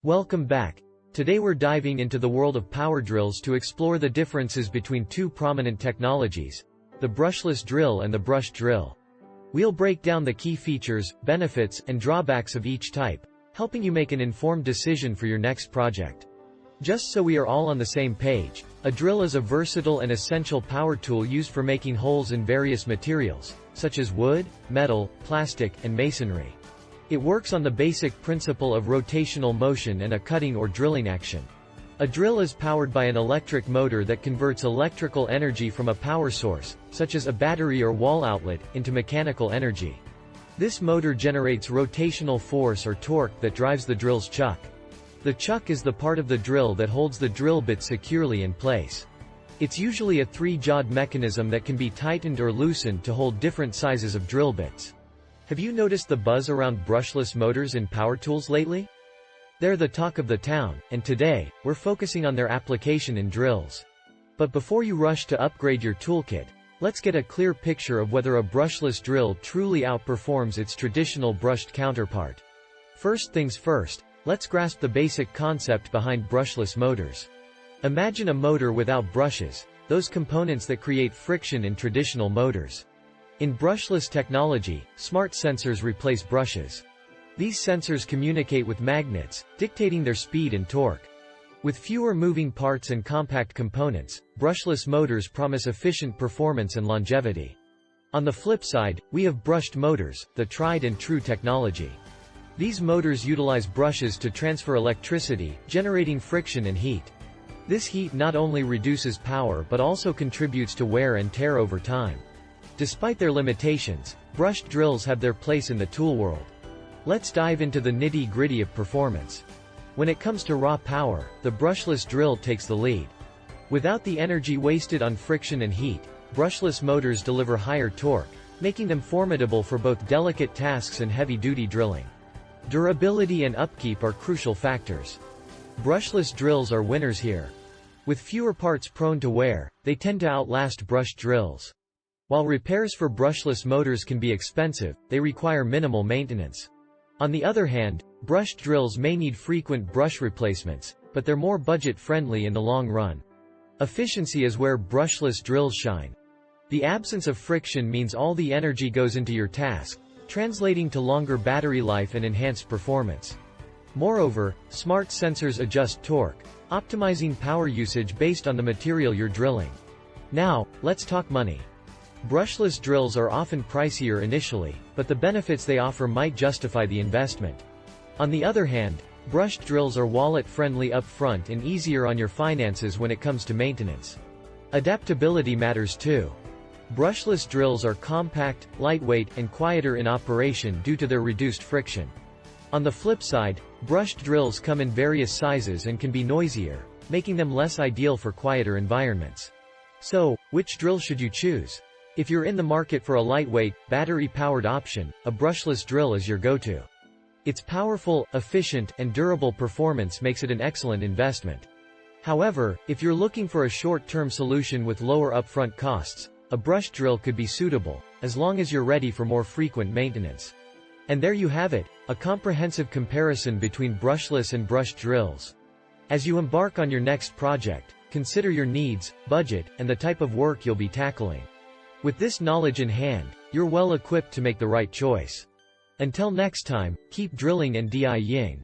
Welcome back. Today we're diving into the world of power drills to explore the differences between two prominent technologies, the brushless drill and the brushed drill. We'll break down the key features, benefits, and drawbacks of each type, helping you make an informed decision for your next project. Just so we are all on the same page, a drill is a versatile and essential power tool used for making holes in various materials, such as wood, metal, plastic, and masonry. It works on the basic principle of rotational motion and a cutting or drilling action. A drill is powered by an electric motor that converts electrical energy from a power source, such as a battery or wall outlet, into mechanical energy. This motor generates rotational force or torque that drives the drill's chuck. The chuck is the part of the drill that holds the drill bit securely in place. It's usually a three-jawed mechanism that can be tightened or loosened to hold different sizes of drill bits. Have you noticed the buzz around brushless motors in power tools lately? They're the talk of the town, and today, we're focusing on their application in drills. But before you rush to upgrade your toolkit, let's get a clear picture of whether a brushless drill truly outperforms its traditional brushed counterpart. First things first, let's grasp the basic concept behind brushless motors. Imagine a motor without brushes, those components that create friction in traditional motors. In brushless technology, smart sensors replace brushes. These sensors communicate with magnets, dictating their speed and torque. With fewer moving parts and compact components, brushless motors promise efficient performance and longevity. On the flip side, we have brushed motors, the tried and true technology. These motors utilize brushes to transfer electricity, generating friction and heat. This heat not only reduces power but also contributes to wear and tear over time. Despite their limitations, brushed drills have their place in the tool world. Let's dive into the nitty-gritty of performance. When it comes to raw power, the brushless drill takes the lead. Without the energy wasted on friction and heat, brushless motors deliver higher torque, making them formidable for both delicate tasks and heavy-duty drilling. Durability and upkeep are crucial factors. Brushless drills are winners here. With fewer parts prone to wear, they tend to outlast brushed drills. While repairs for brushless motors can be expensive, they require minimal maintenance. On the other hand, brushed drills may need frequent brush replacements, but they're more budget-friendly in the long run. Efficiency is where brushless drills shine. The absence of friction means all the energy goes into your task, translating to longer battery life and enhanced performance. Moreover, smart sensors adjust torque, optimizing power usage based on the material you're drilling. Now, let's talk money. Brushless drills are often pricier initially, but the benefits they offer might justify the investment. On the other hand, brushed drills are wallet-friendly up front and easier on your finances when it comes to maintenance. Adaptability matters too. Brushless drills are compact, lightweight, and quieter in operation due to their reduced friction. On the flip side, brushed drills come in various sizes and can be noisier, making them less ideal for quieter environments. So, which drill should you choose? If you're in the market for a lightweight, battery-powered option, a brushless drill is your go-to. Its powerful, efficient, and durable performance makes it an excellent investment. However, if you're looking for a short-term solution with lower upfront costs, a brushed drill could be suitable, as long as you're ready for more frequent maintenance. And there you have it, a comprehensive comparison between brushless and brushed drills. As you embark on your next project, consider your needs, budget, and the type of work you'll be tackling. With this knowledge in hand, you're well equipped to make the right choice. Until next time, keep drilling and DIYing.